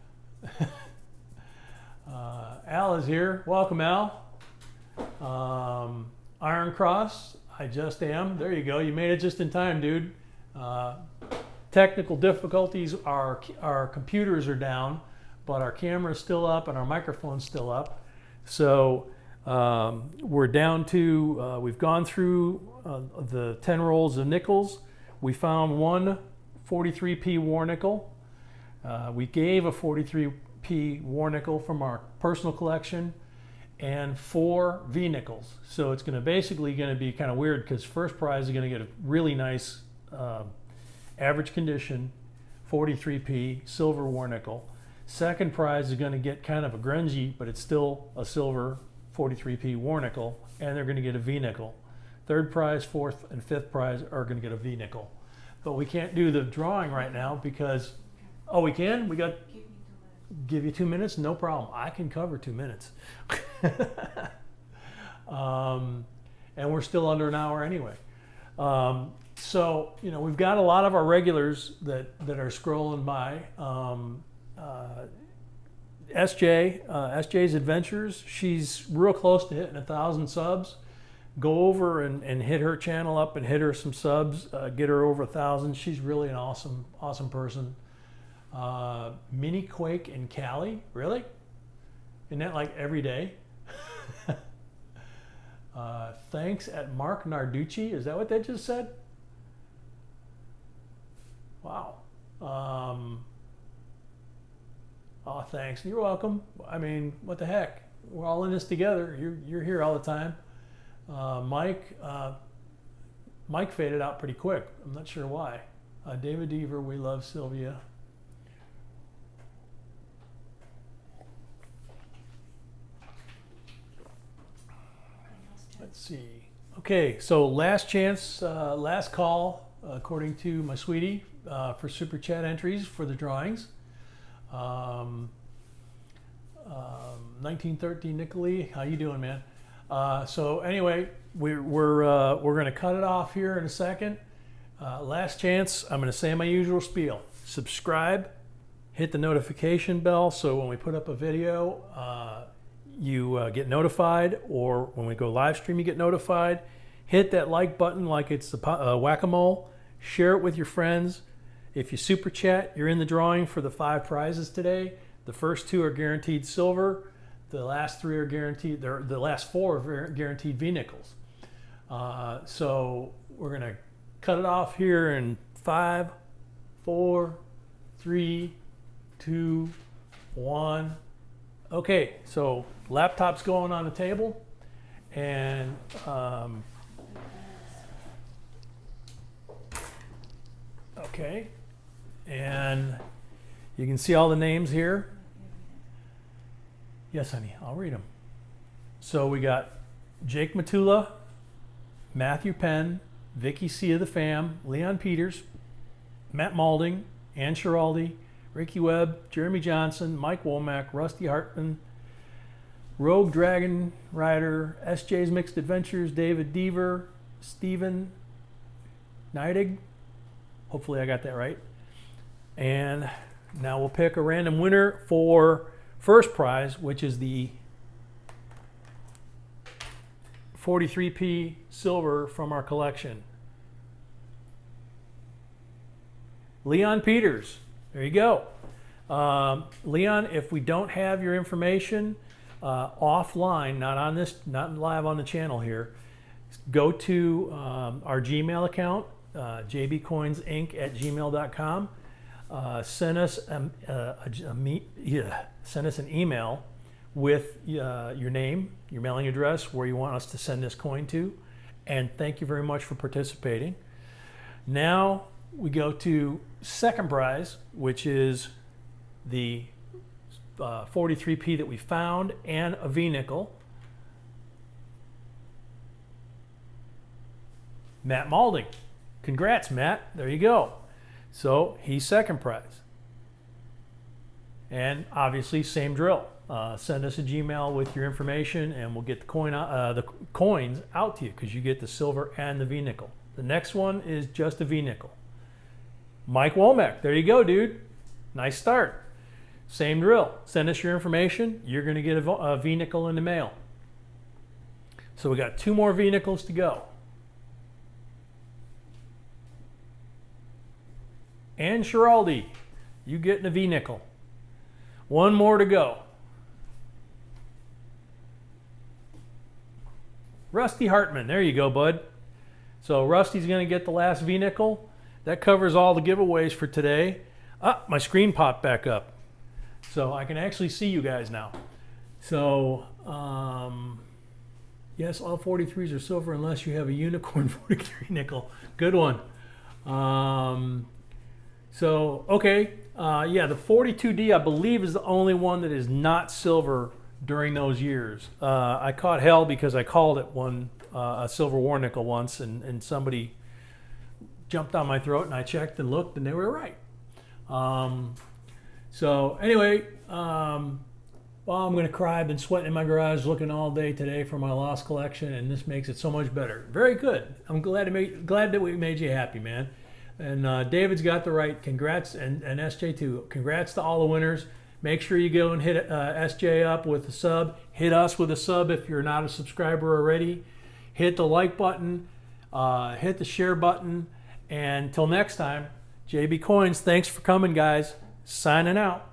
Al is here. Welcome, Al. Iron Cross, I just am. There you go. You made it just in time, dude. Technical difficulties. Our computers are down, but our camera's still up and our microphone's still up. So we're down to, we've gone through the 10 rolls of nickels. We found one 43P war nickel. We gave a 43P war nickel from our personal collection and 4 V nickels. So it's basically going to be kind of weird because first prize is going to get a really nice average condition 43P silver war nickel. Second prize is going to get kind of a grungy, but it's still a silver 43P war nickel, and they're going to get a V nickel. Third prize, fourth, and fifth prize are going to get a V nickel. But we can't do the drawing right now because, oh, we can? We got, give you 2 minutes? No problem. I can cover 2 minutes. And we're still under an hour anyway. So, you know, we've got a lot of our regulars that are scrolling by. SJ's Adventures, she's real close to hitting 1,000 subs. Go over and hit her channel up and hit her some subs, get her over 1,000. She's really an awesome person. Mini Quake in Cali, really? Isn't that like every day? Thanks at Mark Narducci, is that what they just said? Wow. Oh, thanks. You're welcome. I mean, what the heck? We're all in this together. You're here all the time. Mike faded out pretty quick. I'm not sure why. David Deaver, we love Sylvia. Let's see. Okay, so last chance, last call, according to my sweetie, for super chat entries for the drawings. 1913 Nicolai, how you doing, man? So anyway, we're going to cut it off here in a second. Last chance. I'm going to say my usual spiel. Subscribe, hit the notification bell, so when we put up a video, you get notified, or when we go live stream, you get notified. Hit that like button like it's the whack-a-mole. Share it with your friends. If you super chat, you're in the drawing for the 5 prizes today. The first 2 are guaranteed silver. The last 3 are guaranteed. The last 4 are guaranteed V nickels. So we're gonna cut it off here in 5, 4, 3, 2, 1. Okay, so laptop's going on the table, and okay, and you can see all the names here. Yes, honey, I'll read them. So we got Jake Matula, Matthew Penn, Vicky C of the Fam, Leon Peters, Matt Maulding, Ann Schiraldi, Ricky Webb, Jeremy Johnson, Mike Womack, Rusty Hartman, Rogue Dragon Rider, SJ's Mixed Adventures, David Deaver, Stephen Neidig. Hopefully I got that right. And now we'll pick a random winner for first prize, which is the 43P silver from our collection. Leon Peters. There you go. Leon, if we don't have your information offline, not on this, not live on the channel here, go to our Gmail account, JBCOINSINC@gmail.com. Send us send us an email with your name, your mailing address, where you want us to send this coin to, and thank you very much for participating. Now we go to second prize, which is the 43P that we found and a V-nickel. Matt Maulding. Congrats, Matt. There you go. So he's second prize. And obviously, same drill. Send us a Gmail with your information, and we'll get the coins out to you, because you get the silver and the V-nickel. The next one is just a V-nickel. Mike Womack. There you go, dude. Nice start. Same drill. Send us your information. You're going to get a V-nickel in the mail. So we got 2 more V-nickels to go. Ann Schiraldi, you getting a V-nickel. 1 more to go. Rusty Hartman, there you go, bud. So Rusty's going to get the last V-nickel. That covers all the giveaways for today. Ah, my screen popped back up. So I can actually see you guys now. So, yes, all 43s are silver unless you have a unicorn 43 nickel. Good one. So, okay. Yeah, the 42D, I believe, is the only one that is not silver during those years. I caught hell because I called it a silver war nickel once, and somebody jumped on my throat, and I checked and looked, and they were right. So anyway, well, I'm going to cry. I've been sweating in my garage looking all day today for my lost collection, and this makes it so much better. Very good. I'm glad that we made you happy, man. And David's got the right. Congrats, and SJ too. Congrats to all the winners. Make sure you go and hit SJ up with a sub. Hit us with a sub if you're not a subscriber already. Hit the like button. Hit the share button. And until next time, JB Coins, thanks for coming, guys. Signing out.